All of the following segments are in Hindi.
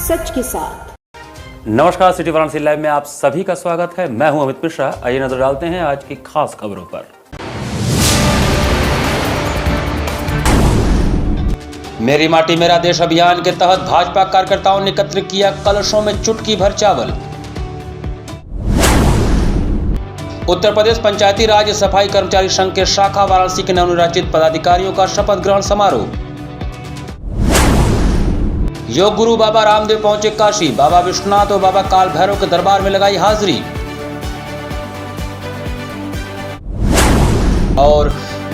सच के साथ। नमस्कार, सिटी वाराणसी लाइव में आप सभी का स्वागत है। मैं हूं अमित मिश्रा। आइए नजर डालते हैं आज की खास खबरों पर। मेरी माटी मेरा देश अभियान के तहत भाजपा कार्यकर्ताओं ने एकत्र किया कलशों में चुटकी भर चावल। उत्तर प्रदेश पंचायती राज सफाई कर्मचारी संघ के शाखा वाराणसी के नवनिर्वाचित पदाधिकारियों का शपथ ग्रहण समारोह। योग गुरु बाबा रामदेव पहुंचे काशी, बाबा विश्वनाथ और बाबा काल भैरव के दरबार में लगाई हाजिरी। और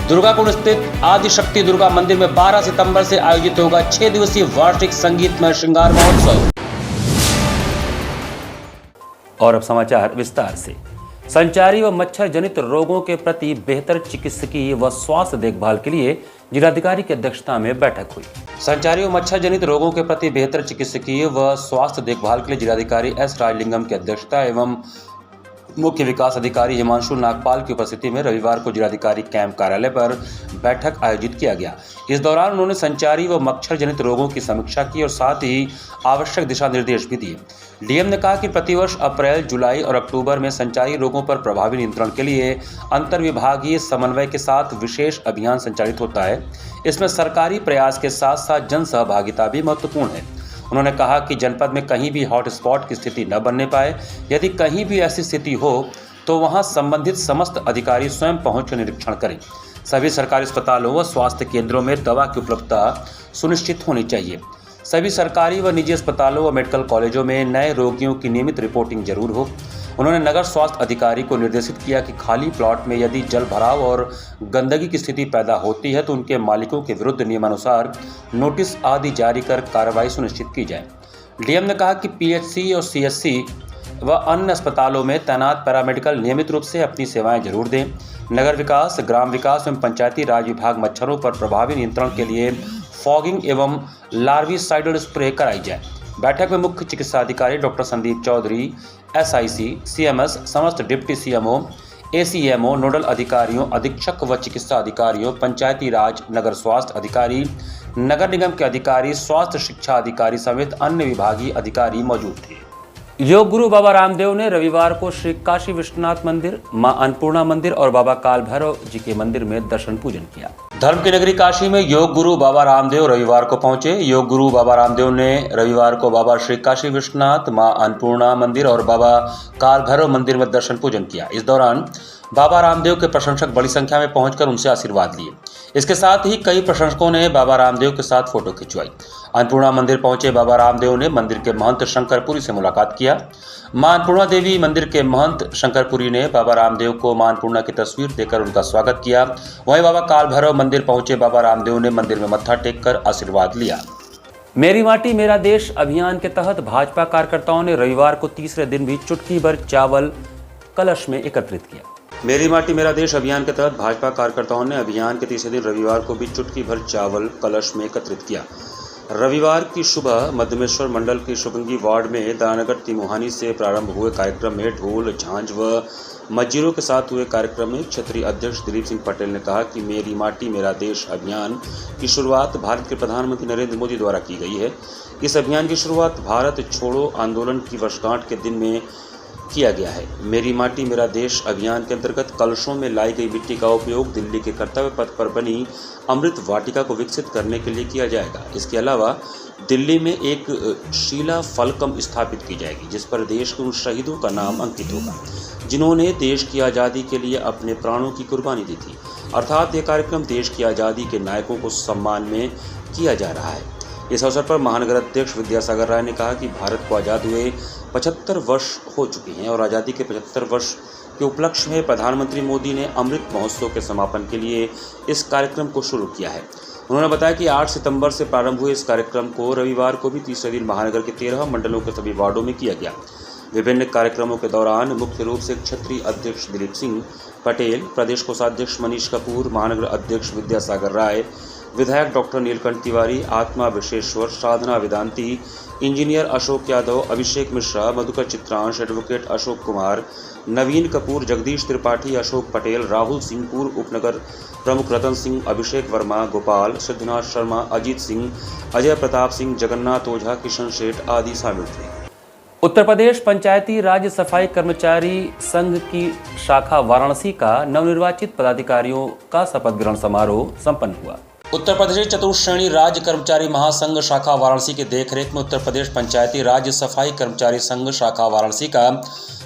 दुर्गाकुंड स्थित आदि शक्ति दुर्गा मंदिर में 12 सितंबर से आयोजित होगा 6 दिवसीय वार्षिक संगीतमय श्रृंगार महोत्सव। और अब समाचार विस्तार से। संचारी व मच्छर जनित रोगों के प्रति बेहतर चिकित्सकीय व स्वास्थ्य देखभाल के लिए जिलाधिकारी की अध्यक्षता में बैठक हुई। संचारी व मच्छर जनित रोगों के प्रति बेहतर चिकित्सकीय व स्वास्थ्य देखभाल के लिए जिलाधिकारी एस राजलिंगम की अध्यक्षता एवं मुख्य विकास अधिकारी हिमांशु नागपाल की उपस्थिति में रविवार को जिलाधिकारी कैंप कार्यालय पर बैठक आयोजित किया गया। इस दौरान उन्होंने संचारी व मच्छर जनित रोगों की समीक्षा की और साथ ही आवश्यक दिशा निर्देश भी दिए। डीएम ने कहा कि प्रतिवर्ष अप्रैल, जुलाई और अक्टूबर में संचारी रोगों पर प्रभावी नियंत्रण के लिए अंतर विभागीय समन्वय के साथ विशेष अभियान संचालित होता है। इसमें सरकारी प्रयास के साथ साथ जन सहभागिता भी महत्वपूर्ण है। उन्होंने कहा कि जनपद में कहीं भी हॉटस्पॉट की स्थिति न बनने पाए। यदि कहीं भी ऐसी स्थिति हो तो वहां संबंधित समस्त अधिकारी स्वयं पहुंचकर निरीक्षण करें। सभी सरकारी अस्पतालों व स्वास्थ्य केंद्रों में दवा की उपलब्धता सुनिश्चित होनी चाहिए। सभी सरकारी व निजी अस्पतालों व मेडिकल कॉलेजों में नए रोगियों की नियमित रिपोर्टिंग जरूर हो। उन्होंने नगर स्वास्थ्य अधिकारी को निर्देशित किया कि खाली प्लॉट में यदि जल भराव और गंदगी की स्थिति पैदा होती है तो उनके मालिकों के विरुद्ध नियमानुसार नोटिस आदि जारी कर कार्रवाई सुनिश्चित की जाए। डीएम ने कहा कि पीएचसी और सीएचसी व अन्य अस्पतालों में तैनात पैरामेडिकल नियमित रूप से अपनी सेवाएं जरूर दें। नगर विकास, ग्राम विकास एवं पंचायती राज विभाग मच्छरों पर प्रभावी नियंत्रण के लिए फॉगिंग एवं लार्विसाइडल स्प्रे कराई जाए। बैठक में मुख्य चिकित्सा अधिकारी doctor Sandeep Chaudhary, SIC, CMS, समस्त डिप्टी सीएमओ, एसीएमओ, नोडल अधिकारियों, अधीक्षक व चिकित्सा अधिकारियों, पंचायती राज, नगर स्वास्थ्य अधिकारी, नगर निगम के अधिकारी, स्वास्थ्य शिक्षा अधिकारी समेत अन्य विभागीय अधिकारी मौजूद थे। योग गुरु बाबा रामदेव ने रविवार को श्री काशी विश्वनाथ मंदिर, मां अन्नपूर्णा मंदिर और बाबा काल भैरव जी के मंदिर में दर्शन पूजन किया। धर्म की नगरी काशी में योग गुरु बाबा रामदेव रविवार को पहुंचे। योग गुरु बाबा रामदेव ने रविवार को बाबा श्री काशी विश्वनाथ, मां अन्नपूर्णा मंदिर और बाबा काल भैरव मंदिर में दर्शन पूजन किया। इस दौरान बाबा रामदेव के प्रशंसक बड़ी संख्या में पहुंचकर उनसे आशीर्वाद लिए। इसके साथ ही कई प्रशंसकों ने बाबा रामदेव के साथ फोटो खिंचवाई। अन्नपूर्णा मंदिर पहुंचे बाबा रामदेव ने मंदिर के महंत शंकरपुरी से मुलाकात किया। मां अन्नपूर्णा देवी मंदिर के महंत शंकरपुरी ने बाबा रामदेव को मां अन्नपूर्णा की तस्वीर देकर उनका स्वागत किया। वहीं बाबा काल भैरव मंदिर पहुंचे बाबा रामदेव ने मंदिर में मत्था टेककर आशीर्वाद लिया। मेरी माटी मेरा देश अभियान के तहत भाजपा कार्यकर्ताओं ने रविवार को तीसरे दिन भी चुटकी भर चावल कलश में एकत्रित किया। मेरी माटी मेरा देश अभियान के तहत भाजपा कार्यकर्ताओं ने अभियान के तीसरे दिन रविवार को भी चुटकी भर चावल कलश में एकत्रित किया। रविवार की सुबह मध्यमेश्वर मंडल की शुभंगी वार्ड में दानानगर तिमुहानी से प्रारंभ हुए कार्यक्रम में ढोल, झांझ व मजीरों के साथ हुए कार्यक्रम में क्षेत्रीय अध्यक्ष दिलीप सिंह पटेल ने कहा कि मेरी माटी मेरा देश अभियान की शुरुआत भारत के प्रधानमंत्री नरेंद्र मोदी द्वारा की गई है। इस अभियान की शुरुआत भारत छोड़ो आंदोलन की वर्षगांठ के दिन में किया गया है। मेरी माटी मेरा देश अभियान के अंतर्गत कलशों में लाई गई मिट्टी का उपयोग दिल्ली के कर्तव्य पथ पर बनी अमृत वाटिका को विकसित करने के लिए किया जाएगा। इसके अलावा दिल्ली में एक शीला फलकम स्थापित की जाएगी जिस पर देश के उन शहीदों का नाम अंकित होगा जिन्होंने देश की आज़ादी के लिए अपने प्राणों की कुर्बानी दी थी। अर्थात यह कार्यक्रम देश की आज़ादी के नायकों को सम्मान में किया जा रहा है। इस अवसर पर महानगर अध्यक्ष विद्यासागर राय ने कहा कि भारत को आज़ाद हुए 75 वर्ष हो चुके हैं और आज़ादी के 75 वर्ष के उपलक्ष्य में प्रधानमंत्री मोदी ने अमृत महोत्सव के समापन के लिए इस कार्यक्रम को शुरू किया है। उन्होंने बताया कि 8 सितंबर से प्रारंभ हुए इस कार्यक्रम को रविवार को भी तीसरे दिन महानगर के 13 मंडलों के सभी वार्डों में किया गया। विभिन्न कार्यक्रमों के दौरान मुख्य रूप से क्षेत्रीय अध्यक्ष दिलीप सिंह पटेल, प्रदेश कोषाध्यक्ष मनीष कपूर, महानगर अध्यक्ष विद्यासागर राय, विधायक डॉक्टर नीलकंठ तिवारी, आत्मा विश्वेश्वर, साधना वेदांती, इंजीनियर अशोक यादव, अभिषेक मिश्रा, मधुकर चित्रांश, एडवोकेट अशोक कुमार, नवीन कपूर, जगदीश त्रिपाठी, अशोक पटेल, राहुल सिंह, पूर्व उपनगर प्रमुख रतन सिंह, अभिषेक वर्मा, गोपाल, सिद्धनाथ शर्मा, अजीत सिंह, अजय प्रताप सिंह, जगन्नाथ ओझा, किशन सेठ आदि शामिल थे। उत्तर प्रदेश पंचायती राज सफाई कर्मचारी संघ की शाखा वाराणसी का नवनिर्वाचित पदाधिकारियों का शपथ ग्रहण समारोह संपन्न हुआ। उत्तर प्रदेश चतुर्श्रेणी राज्य कर्मचारी महासंघ शाखा वाराणसी के देखरेख में उत्तर प्रदेश पंचायती राज सफाई कर्मचारी संघ शाखा वाराणसी का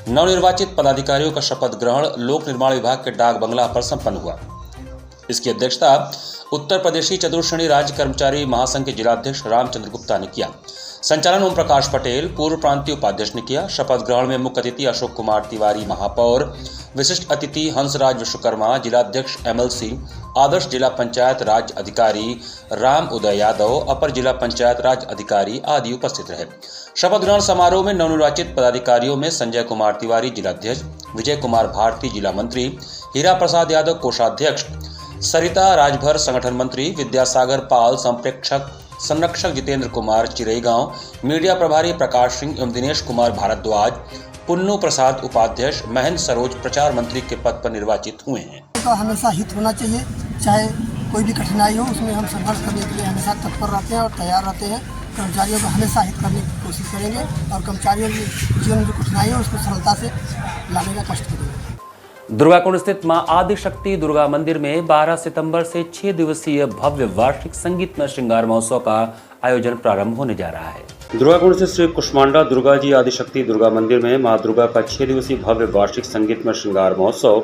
नवनिर्वाचित पदाधिकारियों का शपथ ग्रहण लोक निर्माण विभाग के डाक बंगला पर संपन्न हुआ। इसकी अध्यक्षता उत्तर प्रदेशी चतुर्श्रेणी राज्य कर्मचारी महासंघ के जिलाध्यक्ष रामचंद्र गुप्ता ने किया। संचालन ओम प्रकाश पटेल, पूर्व प्रांतीय उपाध्यक्ष ने किया। शपथ ग्रहण में मुख्य अतिथि अशोक कुमार तिवारी महापौर, विशिष्ट अतिथि हंसराज विश्वकर्मा, जिलाध्यक्ष MLC, आदर्श जिला पंचायत राज अधिकारी राम उदय यादव, अपर जिला पंचायत राज अधिकारी आदि उपस्थित रहे। शपथ ग्रहण समारोह में नवनिर्वाचित पदाधिकारियों में संजय कुमार तिवारी जिलाध्यक्ष, विजय कुमार भारती जिला मंत्री, हीरा प्रसाद यादव कोषाध्यक्ष, सरिता राजभर संगठन मंत्री, विद्यासागर पाल संप्रेक्षक, संरक्षक जितेंद्र कुमार चिरईगांव, मीडिया प्रभारी प्रकाश सिंह एवं दिनेश कुमार भारद्वाज, पुन्नू प्रसाद उपाध्यक्ष, महेंद्र सरोज प्रचार मंत्री के पद पर निर्वाचित हुए हैं। तो हमेशा हित होना चाहिए, चाहे कोई भी कठिनाई हो उसमें हम संघर्ष करने के लिए हमेशा तत्पर रहते हैं और तैयार रहते हैं। कर्मचारियों को हमेशा हित करने की कोशिश करेंगे और कर्मचारियों के जीवन में जो कठिनाई है उसको सरलता से लाने का कष्ट करेंगे। दुर्गाकुंड स्थित मां आदिशक्ति दुर्गा मंदिर में 12 सितंबर से 6 दिवसीय भव्य वार्षिक संगीतमय श्रृंगार महोत्सव का आयोजन प्रारंभ होने जा रहा है। दुर्गाकुंड स्थित श्री कुष्मांडा दुर्गा जी आदिशक्ति दुर्गा मंदिर में मां दुर्गा का 6 दिवसीय भव्य वार्षिक संगीतमय श्रृंगार महोत्सव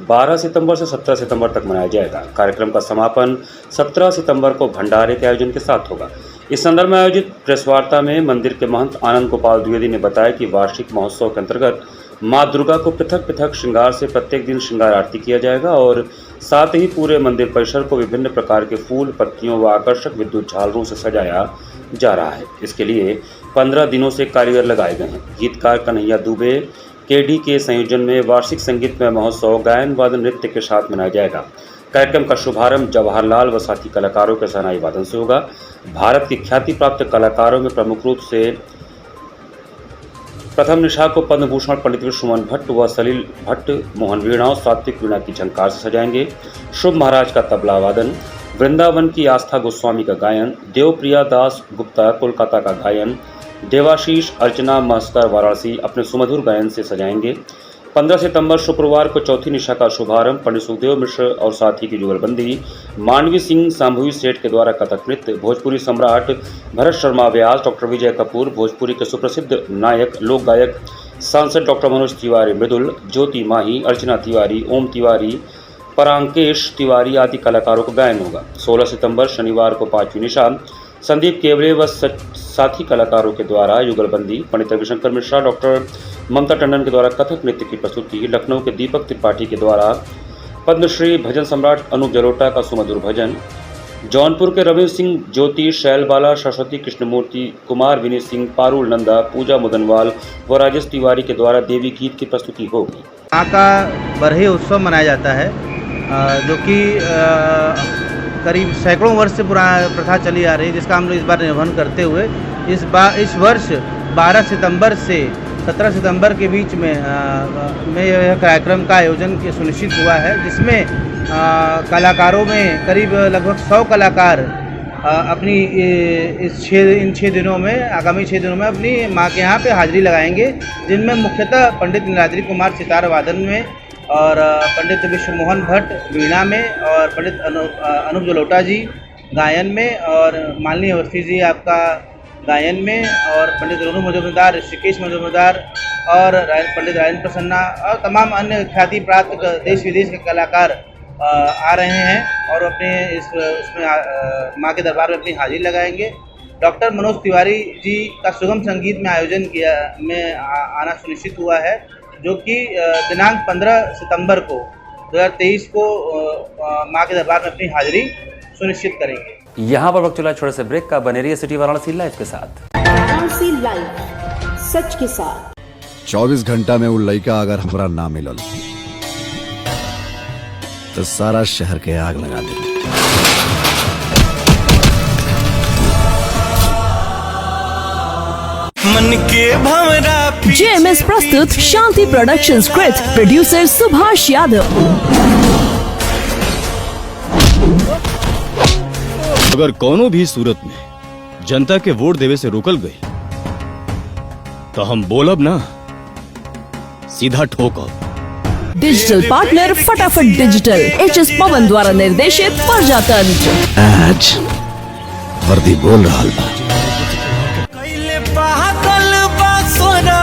12 सितंबर से 17 सितंबर तक मनाया जाएगा। कार्यक्रम का समापन 17 सितंबर को भंडारे के आयोजन के साथ होगा। इस संदर्भ में आयोजित प्रेस वार्ता में मंदिर के महंत आनंद गोपाल द्विवेदी ने बताया कि वार्षिक महोत्सव के अंतर्गत मां दुर्गा को पृथक पृथक श्रृंगार से प्रत्येक दिन श्रृंगार आरती किया जाएगा और साथ ही पूरे मंदिर परिसर को विभिन्न प्रकार के फूल, पत्तियों व आकर्षक विद्युत झालरों से सजाया जा रहा है। इसके लिए 15 दिनों से कारीगर लगाए गए हैं। गीतकार कन्हैया दुबे KD के संयोजन में वार्षिक संगीतमय महोत्सव गायन वादन नृत्य के साथ मनाया जाएगा। कार्यक्रम का शुभारंभ जवाहरलाल व साथी कलाकारों के शहनाई वादन से होगा। भारत की ख्याति प्राप्त कलाकारों में प्रमुख रूप से प्रथम निशा को पद्म भूषण पंडित विश्वमोहन भट्ट व सलील भट्ट मोहन वीणा और सात्विक वीणा की झंकार से सजाएंगे। शुभ महाराज का तबला वादन, वृंदावन की आस्था गोस्वामी का गायन, देवप्रिया दास गुप्ता कोलकाता का गायन, देवाशीष अर्चना मास्टर वाराणसी अपने सुमधुर गायन से सजाएंगे। 15 सितंबर शुक्रवार को चौथी निशा का शुभारंभ पंडित सुखदेव मिश्र और साथी की जुगलबंदी, मानवी सिंह सांभवी सेठ के द्वारा कथक नृत्य, भोजपुरी सम्राट भरत शर्मा व्यास, डॉक्टर विजय कपूर, भोजपुरी के सुप्रसिद्ध नायक लोक गायक सांसद डॉक्टर मनोज तिवारी मृदुल, ज्योति माही, अर्चना तिवारी, ओम तिवारी, परांकेश तिवारी आदि कलाकारों का गायन होगा। 16 सितंबर शनिवार को पांचवी निशा संदीप केवले व साथी कलाकारों के द्वारा युगलबंदी, पंडित रविशंकर मिश्रा, डॉक्टर ममता टंडन के द्वारा कथक नृत्य की प्रस्तुति, लखनऊ के दीपक त्रिपाठी के द्वारा पद्मश्री भजन सम्राट अनूप जलोटा का सुमधुर भजन, जौनपुर के रविंद्र सिंह ज्योति, शैलबाला, सरस्वती कृष्णमूर्ति, कुमार विनीत सिंह, पारुल नंदा, पूजा मुदनवाल व राजेश तिवारी के द्वारा देवी गीत की प्रस्तुति होगी। यहाँ का बरहे उत्सव मनाया जाता है जो कि करीब सैकड़ों वर्ष से पुराना प्रथा चली आ रही है, जिसका हम लोग इस बार निर्वहन करते हुए इस वर्ष 12 सितंबर से 17 सितंबर के बीच में यह कार्यक्रम का आयोजन सुनिश्चित हुआ है, जिसमें कलाकारों में करीब लगभग 100 कलाकार अपनी इन 6 दिनों में आगामी 6 दिनों में अपनी माँ के यहाँ पे हाजिरी लगाएंगे, जिनमें मुख्यतः पंडित नीलाद्री कुमार सितार वादन में और पंडित विश्वमोहन भट्ट वीणा में और पंडित अनूप जलोटा जी गायन में और मालिनी अवस्थी जी आपका गायन में और पंडित रोनू मजूमदार, ऋषिकेश मजूमदार और पंडित राजेंद्र प्रसन्ना और तमाम अन्य ख्याति प्राप्त देश विदेश के कलाकार आ रहे हैं और अपने उसमें माँ के दरबार में अपनी हाजिरी लगाएंगे। डॉक्टर मनोज तिवारी जी का सुगम संगीत में आयोजन में आना सुनिश्चित हुआ है, जो कि दिनांक 15 सितंबर को 2023 को माँ के दरबार में अपनी हाजिरी सुनिश्चित करेंगे। यहाँ पर वक्त चला छोटे से ब्रेक का। बने रहिए सिटी वाराणसी लाइव के साथ। वाराणसी लाइव, सच के साथ। 24 घंटा में वो लड़का अगर हमारा ना मिलल तो सारा शहर के आग लगा दे। मन के भंवरा जेएमएस प्रस्तुत शांति प्रोडक्शन कृत प्रोड्यूसर सुभाष यादव। अगर कोनो भी सूरत में जनता के वोट देवे से रोकल गई तो हम बोलब ना, सीधा ठोकब। डिजिटल पार्टनर फटाफट डिजिटल एचएस पवन द्वारा निर्देशित प्रजातंत्र। आज वर्दी बोल रहा बा।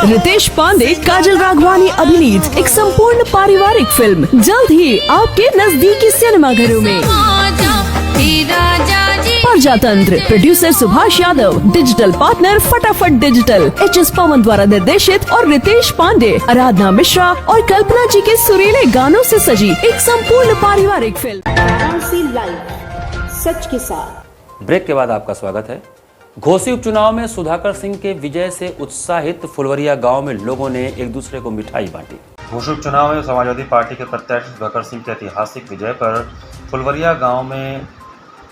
रितेश पांडे, काजल राघवानी अभिनीत एक संपूर्ण पारिवारिक फिल्म जल्द ही आपके नजदीकी सिनेमाघरों में। प्रजातंत्र, producer Subhash Yadav, digital partner फटाफट डिजिटल एचएस पवन द्वारा निर्देशित और रितेश पांडे, आराधना मिश्रा और कल्पना जी के सुरीले गानों से सजी एक संपूर्ण पारिवारिक फिल्म वाराणसी लाइव, सच के साथ। ब्रेक के बाद आपका स्वागत है। घोसी उपचुनाव में सुधाकर सिंह के विजय से उत्साहित फुलवरिया गांव में लोगों ने एक दूसरे को मिठाई बांटी। घोसी उपचुनाव में समाजवादी पार्टी के प्रत्याशी सुधाकर सिंह के ऐतिहासिक विजय पर फुलवरिया गांव में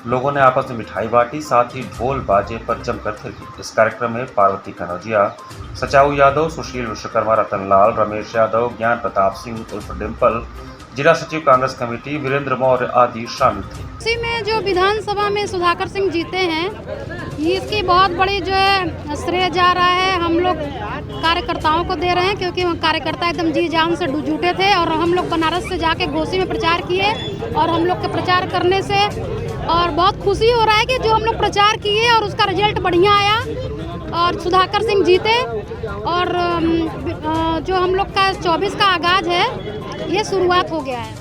लोगों ने आपस में मिठाई बांटी, साथ ही ढोल बाजे पर जमकर थिरकी। इस कार्यक्रम में पार्वती कनौजिया, सचाऊ यादव, सुशील विश्वकर्मा, रतनलाल, रमेश यादव, ज्ञान प्रताप सिंह उर्फ डिम्पल, जिला सचिव कांग्रेस कमेटी वीरेंद्र मौर्य आदि शामिल थे। इसी में जो विधानसभा में सुधाकर सिंह जीते हैं, ये इसकी बहुत बड़ी जो है श्रेय जा रहा है हम लोग कार्यकर्ताओं को दे रहे हैं, क्योंकि वो कार्यकर्ता एकदम जी जान से जुटे थे और हम लोग बनारस से जाके घोसी में प्रचार किए और हम लोग के प्रचार करने से और बहुत खुशी हो रहा है कि जो हम लोग प्रचार किए और उसका रिजल्ट बढ़िया आया और सुधाकर सिंह जीते और जो हम लोग का 24 का आगाज है ये शुरुआत हो गया है।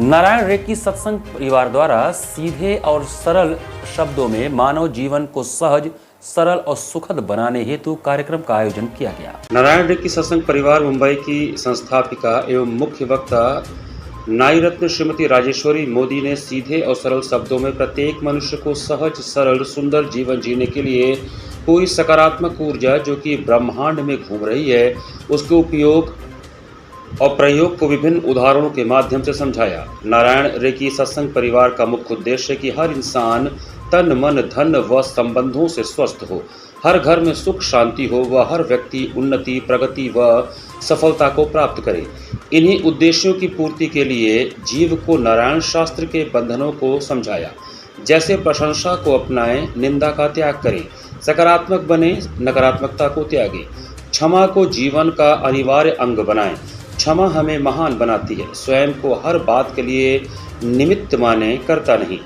नारायण रेकी सत्संग परिवार द्वारा सीधे और सरल शब्दों में मानव जीवन को सहज, सरल और सुखद बनाने हेतु कार्यक्रम का आयोजन किया गया। नारायण रेकी सत्संग परिवार मुंबई की संस्थापिका एवं मुख्य वक्ता नाई रत्न श्रीमती राजेश्वरी मोदी ने सीधे और सरल शब्दों में प्रत्येक मनुष्य को सहज, सरल, सुंदर जीवन जीने के लिए पूरी सकारात्मक ऊर्जा जो कि ब्रह्मांड में घूम रही है, उसके उपयोग और प्रयोग को विभिन्न उदाहरणों के माध्यम से समझाया। नारायण रेकी सत्संग परिवार का मुख्य उद्देश्य है कि हर इंसान तन, मन, धन व संबंधों से स्वस्थ हो, हर घर में सुख शांति हो व हर व्यक्ति उन्नति, प्रगति व सफलता को प्राप्त करे। इन्हीं उद्देश्यों की पूर्ति के लिए जीव को नारायण शास्त्र के बंधनों को समझाया, जैसे प्रशंसा को अपनाएं, निंदा का त्याग करें, सकारात्मक बने, नकारात्मकता को त्यागें, क्षमा को जीवन का अनिवार्य अंग बनाएं। क्षमा हमें महान बनाती है। स्वयं को हर बात के लिए निमित्त माने, करता नहीं।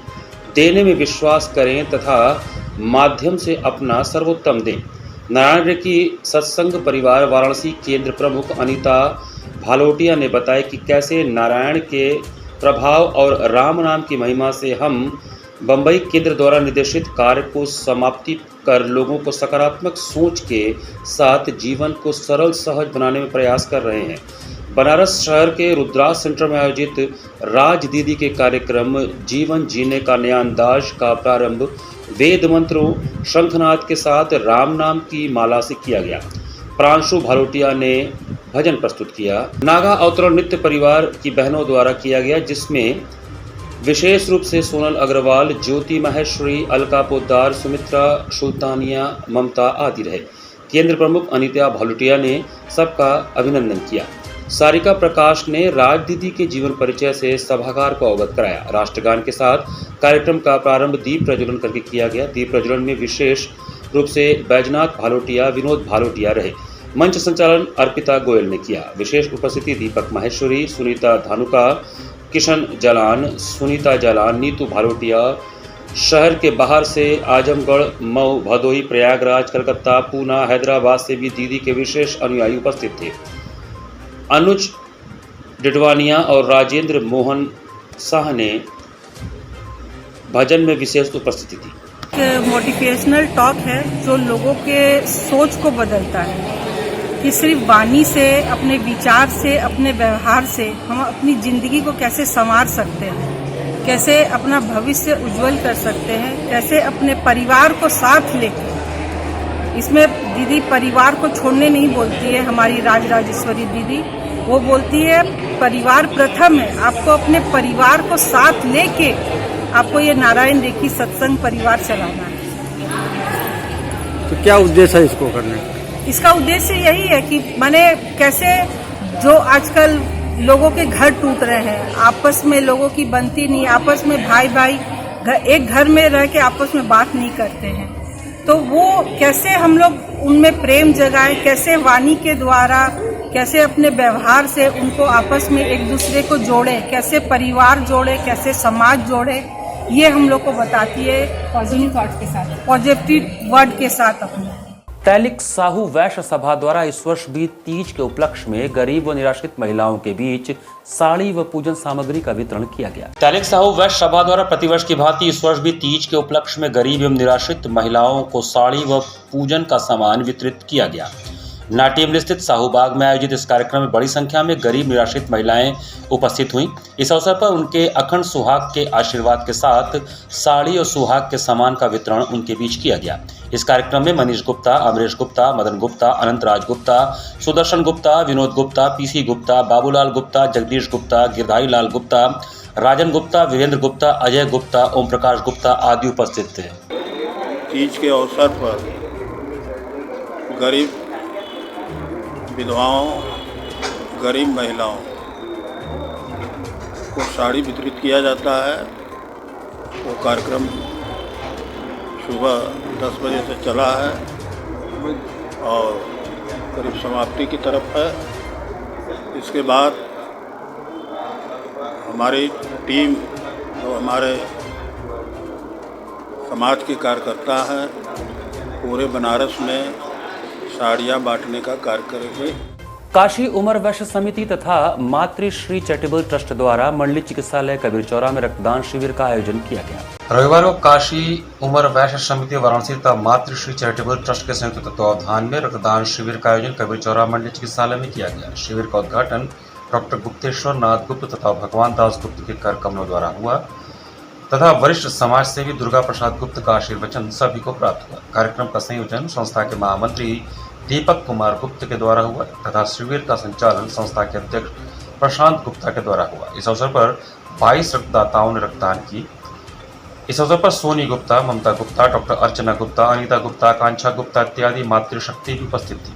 देने में विश्वास करें तथा माध्यम से अपना सर्वोत्तम दें। नारायण रेकी सत्संग परिवार वाराणसी केंद्र प्रमुख अनीता भालोटिया ने बताया कि कैसे नारायण के प्रभाव और राम नाम की महिमा से हम बम्बई केंद्र द्वारा निर्देशित कार्य को समाप्ति कर लोगों को सकारात्मक सोच के साथ जीवन को सरल, सहज बनाने में प्रयास कर रहे हैं। बनारस शहर के रुद्रास सेंटर में आयोजित राज दीदी के कार्यक्रम जीवन जीने का नया अंदाज का प्रारंभ वेद मंत्रों, शंखनाद के साथ राम नाम की माला से किया गया। प्रांशु भालोटिया ने भजन प्रस्तुत किया। नागा अवतरण नृत्य परिवार की बहनों द्वारा किया गया, जिसमें विशेष रूप से सोनल अग्रवाल, ज्योति माहेश्वरी, अलका पोद्दार, सुमित्रा सुल्तानिया, ममता आदि रहे। केंद्र प्रमुख अनीता भालोटिया ने सबका अभिनंदन किया। सारिका प्रकाश ने राज दीदी के जीवन परिचय से सभागार को अवगत कराया। राष्ट्रगान के साथ कार्यक्रम का प्रारंभ दीप प्रज्वलन करके किया गया। दीप प्रज्वलन में विशेष रूप से बैजनाथ भालोटिया, विनोद भालोटिया रहे। मंच संचालन अर्पिता गोयल ने किया। विशेष उपस्थिति दीपक माहेश्वरी, सुनीता धानुका, किशन जालान, सुनीता जालान, नीतू भालोटिया, शहर के बाहर से आजमगढ़, मऊ, भदोही, प्रयागराज, कलकत्ता, पूना, हैदराबाद से भी दीदी के विशेष अनुयायी उपस्थित थे। अनुज डिडवानिया और राजेंद्र मोहन शाह ने भजन में विशेष उपस्थिति थी। मोटिवेशनल टॉक है जो लोगों के सोच को बदलता है कि सिर्फ वाणी से, अपने विचार से, अपने व्यवहार से हम अपनी जिंदगी को कैसे संवार सकते हैं, कैसे अपना भविष्य उज्जवल कर सकते हैं, कैसे अपने परिवार को साथ लेकर। इसमें दीदी परिवार को छोड़ने नहीं बोलती है। हमारी राजेश्वरी दीदी वो बोलती है परिवार प्रथम है, आपको अपने परिवार को साथ लेके आपको ये नारायण रेकी सत्संग परिवार चलाना है। तो क्या उद्देश्य है इसको करने का? इसका उद्देश्य यही है कि माने कैसे जो आजकल लोगों के घर टूट रहे हैं, आपस में लोगों की बनती नहीं, आपस में भाई भाई एक घर में रह के आपस में बात नहीं करते हैं, तो वो कैसे हम लोग उनमें प्रेम जगाएं, कैसे वाणी के द्वारा, कैसे अपने व्यवहार से उनको आपस में एक दूसरे को जोड़े, कैसे परिवार जोड़े, कैसे समाज जोड़े, ये हम लोग को बताती है पॉजिटिव वर्ड के साथ अपने। तैलिक साहू वैश्य सभा द्वारा इस वर्ष भी तीज के उपलक्ष्य में गरीब व निराश्रित महिलाओं के बीच साड़ी व पूजन सामग्री का वितरण किया गया। तैलिक साहू वैश्य सभा द्वारा प्रतिवर्ष की भांति इस वर्ष भी तीज के उपलक्ष्य में गरीब एवं निराश्रित महिलाओं को साड़ी व पूजन का सामान वितरित किया गया। नाट्यम स्थित साहूबाग में आयोजित इस कार्यक्रम में बड़ी संख्या में गरीब निराश्रित महिलाएं उपस्थित हुईं। इस अवसर पर उनके अखंड सुहाग के आशीर्वाद के साथ साड़ी और सुहाग के सामान का वितरण उनके बीच किया गया। इस कार्यक्रम में मनीष गुप्ता, अमरीश गुप्ता, मदन गुप्ता, अनंत राज गुप्ता, सुदर्शन गुप्ता, विनोद गुप्ता, पीसी गुप्ता, बाबूलाल गुप्ता, जगदीश गुप्ता, गिरधारी लाल गुप्ता, राजन गुप्ता, वीरेंद्र गुप्ता, अजय गुप्ता, ओम प्रकाश गुप्ता आदि उपस्थित थे। तीज के अवसर पर गरीब विधवाओं, गरीब महिलाओं को साड़ी वितरित किया जाता है। वो कार्यक्रम सुबह 10 बजे से चला है और करीब समाप्ति की तरफ है। इसके बाद हमारी टीम जो हमारे समाज के कार्यकर्ता हैं पूरे बनारस में साड़ियाँ बांटने का कार्य करेंगे। काशी उमर वैश्य समिति तथा मातृश्री चैरिटेबल ट्रस्ट द्वारा मंडली चिकित्सालय कबीर चौरा में रक्तदान शिविर का आयोजन किया गया। रविवार को काशी उमर वैश्य समिति वाराणसी तथा मातृश्री चैरिटेबल ट्रस्ट के संयुक्त तत्वावधान में रक्तदान शिविर का आयोजन कबीर चौरा मंडली चिकित्सालय में किया गया। शिविर का उद्घाटन डॉक्टर गुप्तेश्वर नाथ गुप्त तथा भगवान दास गुप्त के कर कमलों द्वारा हुआ तथा वरिष्ठ समाज सेवी दुर्गा प्रसाद गुप्त का आशीर्वचन सभी को प्राप्त हुआ। कार्यक्रम का संयोजन संस्था के महामंत्री दीपक कुमार गुप्त के द्वारा हुआ तथा शिविर का संचालन संस्था के अध्यक्ष प्रशांत गुप्ता के द्वारा हुआ। इस अवसर पर 22 रक्तदाताओं ने रक्तदान की। इस अवसर पर सोनी गुप्ता, ममता गुप्ता, डॉक्टर अर्चना गुप्ता, अनीता गुप्ता, कांक्षा गुप्ता इत्यादि मातृशक्ति भी उपस्थित थी।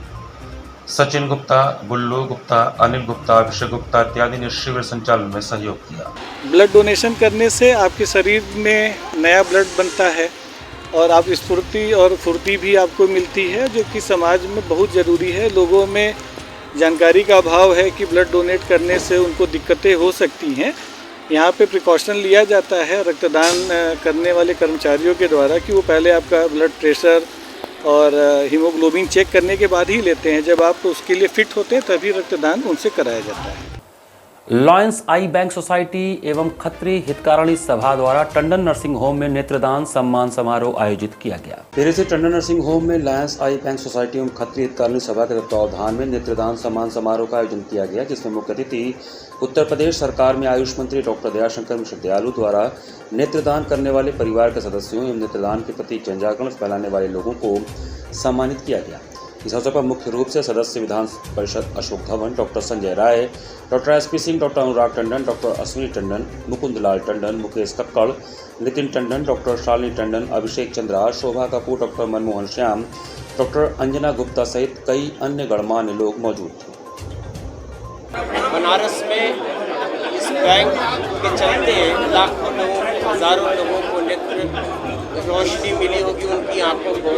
सचिन गुप्ता, बुल्लू गुप्ता, अनिल गुप्ता, अभिषेक गुप्ता इत्यादि ने शिविर संचालन में सहयोग किया। ब्लड डोनेशन करने से आपके शरीर में नया ब्लड बनता है और आप स्फूर्ति और फुर्ती भी आपको मिलती है, जो कि समाज में बहुत ज़रूरी है। लोगों में जानकारी का अभाव है कि ब्लड डोनेट करने से उनको दिक्कतें हो सकती हैं। यहाँ पे प्रिकॉशन लिया जाता है रक्तदान करने वाले कर्मचारियों के द्वारा कि वो पहले आपका ब्लड प्रेशर और हीमोग्लोबिन चेक करने के बाद ही लेते हैं। जब आप उसके लिए फिट होते हैं तभी रक्तदान उनसे कराया जाता है। लॉयंस आई बैंक सोसाइटी एवं खत्री हितकारिणी सभा द्वारा टंडन नर्सिंग होम में नेत्रदान सम्मान समारोह आयोजित किया गया। फिर से टंडन नर्सिंग होम में लॉयंस आई बैंक सोसाइटी एवं खत्री हितकारिणी सभा के तत्वावधान में नेत्रदान सम्मान समारोह का आयोजन किया गया, जिसमें मुख्य अतिथि उत्तर प्रदेश सरकार में आयुष मंत्री डॉक्टर दयाशंकर मिश्र दयालु द्वारा नेत्रदान करने वाले परिवार के सदस्यों एवं नेत्रदान के प्रति जनजागरण फैलाने वाले लोगों को सम्मानित किया गया। इस अवसर पर मुख्य रूप से सदस्य Vidhan Parishad Ashok Dhawan, doctor Sanjay Rai, doctor SP Singh, doctor अनुराग टंडन, डॉक्टर अश्विनी टंडन, मुकुंद लाल टंडन, मुकेश कक्कड़, नितिन टंडन, डॉक्टर शालिनी टंडन, अभिषेक चंद्रा, शोभा कपूर, डॉक्टर मनमोहन श्याम, डॉक्टर अंजना गुप्ता सहित कई अन्य गणमान्य लोग मौजूद थे। बनारस में इस बैंक के चलते लाखों लोगों को, हजारों लोगों को नेत्र रोशनी मिली होगी उनकी आंखों को।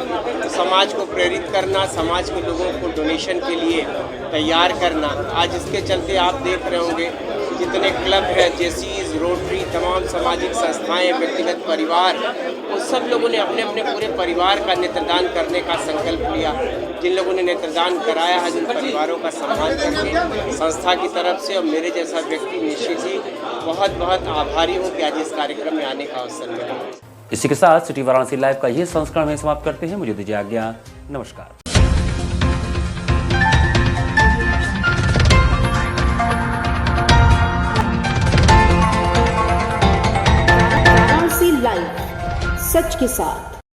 तो समाज को प्रेरित करना, समाज के लोगों को डोनेशन के लिए तैयार करना, आज इसके चलते आप देख रहे होंगे जितने क्लब हैं, जेसीज, रोटरी, तमाम सामाजिक संस्थाएं, व्यक्तिगत परिवार, उन सब लोगों ने अपने अपने पूरे परिवार का नेत्रदान करने का संकल्प लिया। जिन लोगों ने नेत्रदान कराया है, जिन परिवारों का सम्मान करके संस्था की तरफ से और मेरे जैसा व्यक्ति निश्चित ही बहुत बहुत आभारी हूँ कि आज इस कार्यक्रम में आने का अवसर मिला। इसी के साथ सिटी वाराणसी लाइव का यह संस्करण में समाप्त करते हैं। मुझे दीजिए आज्ञा। नमस्कार। वाराणसी लाइव, सच के साथ।